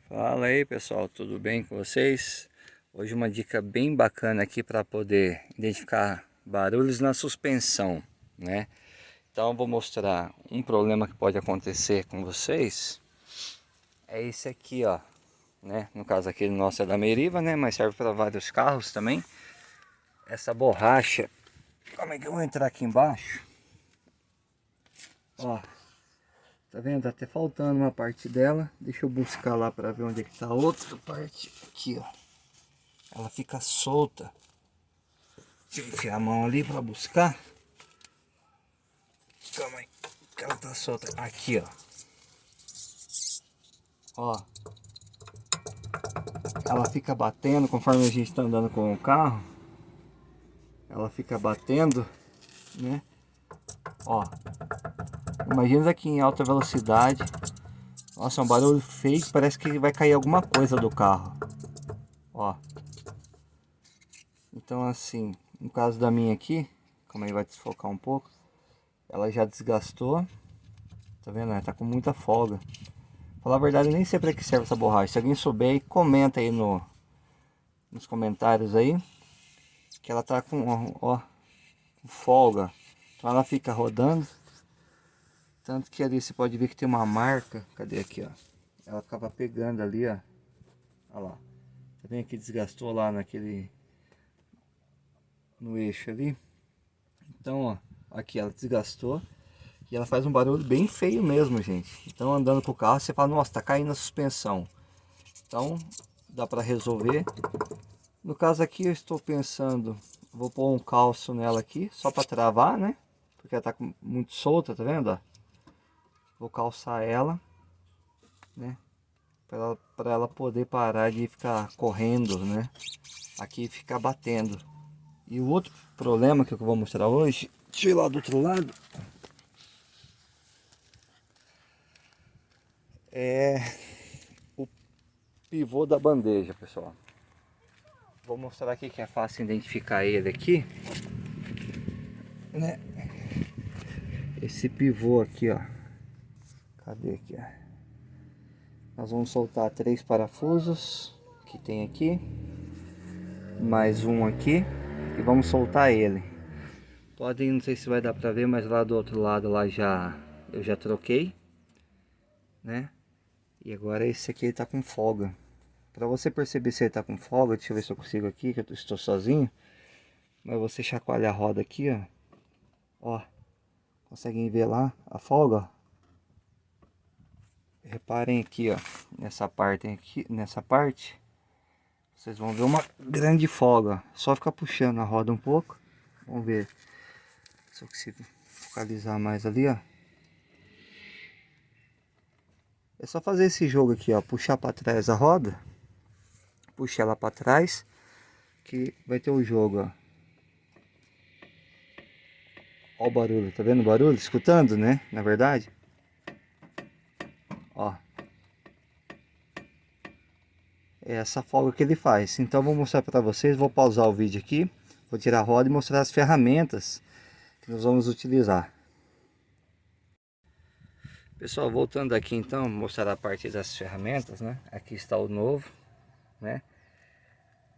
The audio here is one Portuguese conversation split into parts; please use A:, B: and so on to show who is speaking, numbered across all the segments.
A: Fala aí pessoal, tudo bem com vocês? Hoje uma dica bem bacana aqui para poder identificar barulhos na suspensão, né? Então eu vou mostrar um problema que pode acontecer com vocês. É esse aqui, ó, né? No caso aqui nosso é da Meriva, né? Mas serve para vários carros também. Essa borracha, como é que eu vou entrar aqui embaixo? Ó, tá vendo? Tá até faltando uma parte dela. Deixa eu buscar lá para ver onde é que tá a outra parte. Aqui, ó. Ela fica solta. Deixa eu enfiar a mão ali para buscar. Calma aí, que ela tá solta. Aqui, ó. Ó. Ela fica batendo conforme a gente tá andando com o carro. Ela fica batendo, né? Ó. Imagina aqui em alta velocidade. Nossa, é um barulho feio. Parece que vai cair alguma coisa do carro. Ó. Então assim, no caso da minha aqui, como aí vai desfocar um pouco, ela já desgastou. Tá vendo? Ela tá com muita folga. Falar a verdade, eu nem sei para que serve essa borracha. Se alguém souber, comenta aí nos comentários aí. Que ela tá com folga. Então ela fica rodando. Tanto que ali você pode ver que tem uma marca. Cadê aqui, ó? Ela ficava pegando ali, ó. Olha lá. Tá vendo que desgastou lá no eixo ali? Então, ó. Aqui ela desgastou. E ela faz um barulho bem feio mesmo, gente. Então andando com o carro, você fala, nossa, tá caindo a suspensão. Então, dá para resolver. No caso aqui eu estou pensando, vou pôr um calço nela aqui, só para travar, né? Porque ela tá muito solta, tá vendo? Ó? Vou calçar ela, né? Para ela poder parar de ficar correndo, né? Aqui ficar batendo. E o outro problema que eu vou mostrar hoje, deixa eu ir lá do outro lado. É o pivô da bandeja, pessoal. Vou mostrar aqui que é fácil identificar ele aqui, né? Esse pivô aqui, ó. Cadê aqui, ó? Nós vamos soltar 3 parafusos que tem aqui, mais um aqui, e vamos soltar ele. Podem, não sei se vai dar para ver, mas lá do outro lado lá eu já troquei, né? E agora esse aqui ele tá com folga. Para você perceber se ele tá com folga, deixa eu ver se eu consigo aqui, que eu estou sozinho. Mas você chacoalha a roda aqui, ó. Ó, conseguem ver lá a folga, ó. Reparem aqui, ó, nessa parte, vocês vão ver uma grande folga. Só ficar puxando a roda um pouco. Vamos ver se eu consigo focalizar mais ali, ó. É só fazer esse jogo aqui, ó, puxar para trás a roda, puxa ela para trás, que vai ter o jogo, ó. Ó o barulho, tá vendo o barulho? Escutando, né? Na verdade, ó. É essa folga que ele faz. Então vou mostrar para vocês, vou pausar o vídeo aqui, vou tirar a roda e mostrar as ferramentas que nós vamos utilizar. Pessoal, voltando aqui então, mostrar a parte das ferramentas, né? Aqui está o novo, né?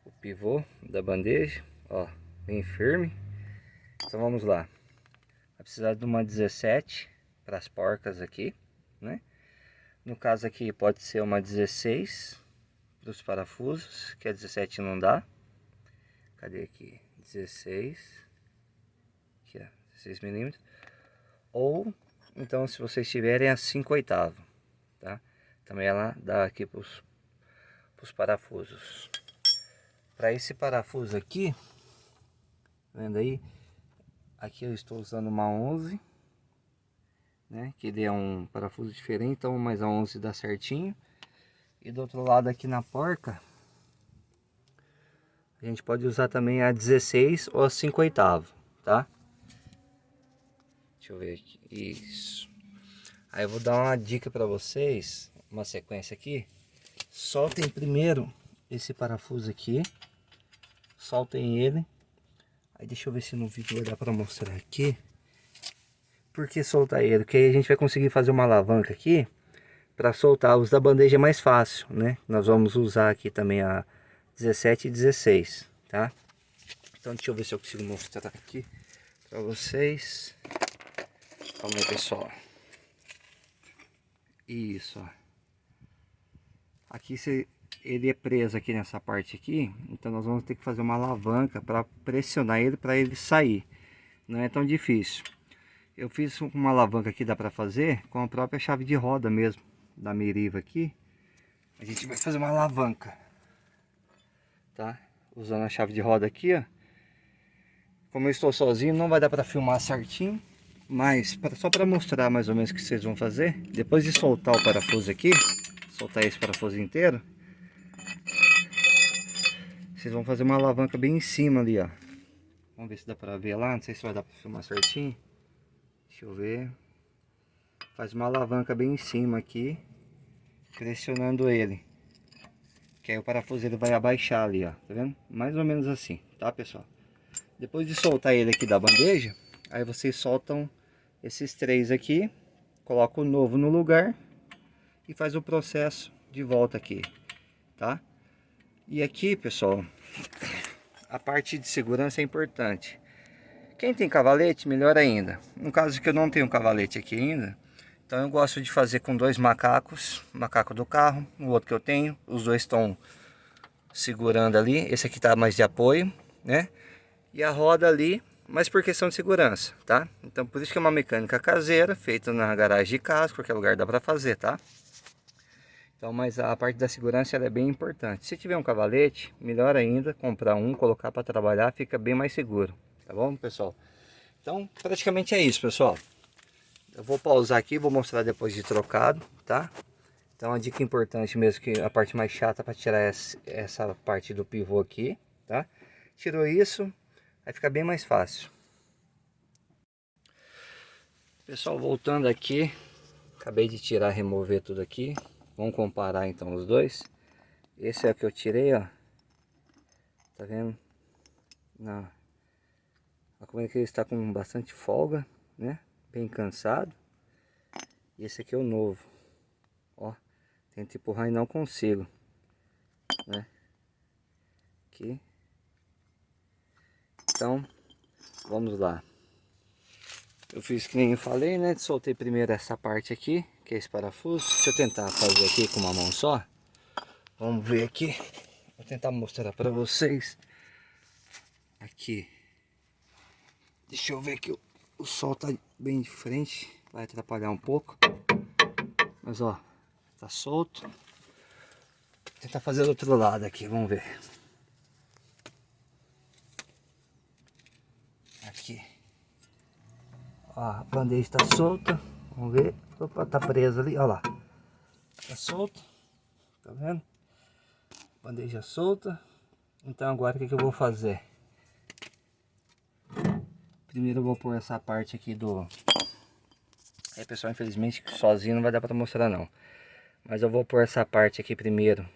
A: O pivô da bandeja, ó, bem firme. Então vamos lá. Vai precisar de uma 17 para as porcas aqui, né? No caso aqui pode ser uma 16 para os parafusos, que a 17 não dá. Cadê aqui? 16. Aqui, ó, 16 milímetros. Ou então, se vocês tiverem a 5/8, tá? Também ela dá aqui para os parafusos. Para esse parafuso aqui, tá vendo aí? Aqui eu estou usando uma 11, né? Que ele é um parafuso diferente, então mas a 11 dá certinho. E do outro lado aqui na porca, a gente pode usar também a 16 ou a 5/8, tá? Deixa eu ver aqui, isso. Aí eu vou dar uma dica para vocês, uma sequência aqui. Soltem primeiro esse parafuso aqui, soltem ele. Aí deixa eu ver se no vídeo vai dar para mostrar aqui. Por que soltar ele? Porque aí a gente vai conseguir fazer uma alavanca aqui para soltar. Os da bandeja é mais fácil, né? Nós vamos usar aqui também a 17 e 16, tá? Então deixa eu ver se eu consigo mostrar aqui para vocês. Calma aí, pessoal. Isso, ó. Aqui ele é preso aqui nessa parte aqui, então nós vamos ter que fazer uma alavanca para pressionar ele para ele sair. Não é tão difícil. Eu fiz uma alavanca que dá para fazer com a própria chave de roda mesmo, da Meriva aqui. A gente vai fazer uma alavanca, tá? Usando a chave de roda aqui, ó. Como eu estou sozinho, não vai dar para filmar certinho, mas só para mostrar mais ou menos o que vocês vão fazer. Depois de soltar o parafuso aqui, soltar esse parafuso inteiro, vocês vão fazer uma alavanca bem em cima ali, ó. Vamos ver se dá para ver lá, não sei se vai dar para filmar certinho. Deixa eu ver. Faz uma alavanca bem em cima aqui, pressionando ele. Que aí o parafuso ele vai abaixar ali, ó. Tá vendo? Mais ou menos assim, tá, pessoal? Depois de soltar ele aqui da bandeja, aí vocês soltam esses três aqui, coloca o novo no lugar e faz o processo de volta aqui, tá? E aqui, pessoal, a parte de segurança é importante. Quem tem cavalete, melhor ainda. No caso que eu não tenho cavalete aqui ainda, então eu gosto de fazer com dois macacos, macaco do carro, o outro que eu tenho, os dois estão segurando ali, esse aqui tá mais de apoio, né? E a roda ali, mas por questão de segurança, tá? Então por isso que é uma mecânica caseira, feita na garagem de casa, qualquer lugar dá pra fazer, tá? Então, mas a parte da segurança ela é bem importante. Se tiver um cavalete, melhor ainda, comprar um, colocar para trabalhar, fica bem mais seguro, tá bom, pessoal? Então, praticamente é isso, pessoal. Eu vou pausar aqui, vou mostrar depois de trocado, tá? Então, a dica importante mesmo, que a parte mais chata para tirar essa parte do pivô aqui, tá? Tirou isso, vai ficar bem mais fácil. Pessoal, voltando aqui, acabei de tirar, remover tudo aqui. Vamos comparar então os dois. Esse é o que eu tirei, ó. Tá vendo? Não. Olha como é que ele está com bastante folga, né? Bem cansado. E esse aqui é o novo. Ó, tento empurrar e não consigo, né? Aqui. Então, vamos lá. Eu fiz que nem eu falei, né? Soltei primeiro essa parte aqui, que é esse parafuso. Deixa eu tentar fazer aqui com uma mão só. Vamos ver aqui. Vou tentar mostrar para vocês. Aqui. Deixa eu ver que o sol tá bem de frente. Vai atrapalhar um pouco. Mas ó, tá solto. Vou tentar fazer do outro lado aqui, vamos ver. Aqui. Ó, a bandeja está solta. Vamos ver. Opa, tá preso ali, ó lá. Tá solto. Tá vendo? Bandeja solta. Então agora o que eu vou fazer? Primeiro eu vou pôr essa parte aqui do... Aí, pessoal, infelizmente sozinho não vai dar para mostrar não. Mas eu vou pôr essa parte aqui primeiro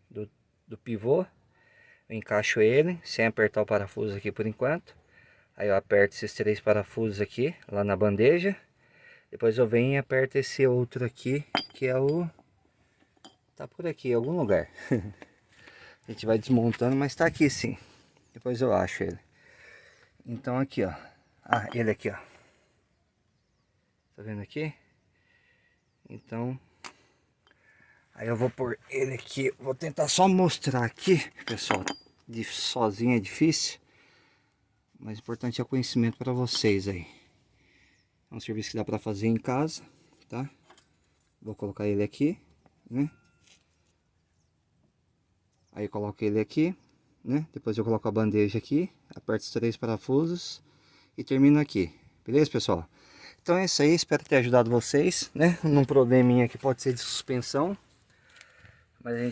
A: do pivô. Eu encaixo ele sem apertar o parafuso aqui por enquanto. Aí eu aperto esses três parafusos aqui, lá na bandeja. Depois eu venho e aperto esse outro aqui, que é o... Tá por aqui, em algum lugar. A gente vai desmontando, mas tá aqui sim. Depois eu acho ele. Então aqui, ó. Ah, ele aqui, ó. Tá vendo aqui? Então... Aí eu vou pôr ele aqui. Vou tentar só mostrar aqui, pessoal. Sozinho é difícil. Mas o importante é o conhecimento para vocês aí. É um serviço que dá para fazer em casa, tá? Vou colocar ele aqui, né? Aí eu coloco ele aqui, né? Depois eu coloco a bandeja aqui, aperto os três parafusos e termino aqui. Beleza, pessoal? Então é isso aí, espero ter ajudado vocês, né? Num probleminha que pode ser de suspensão. Mas a gente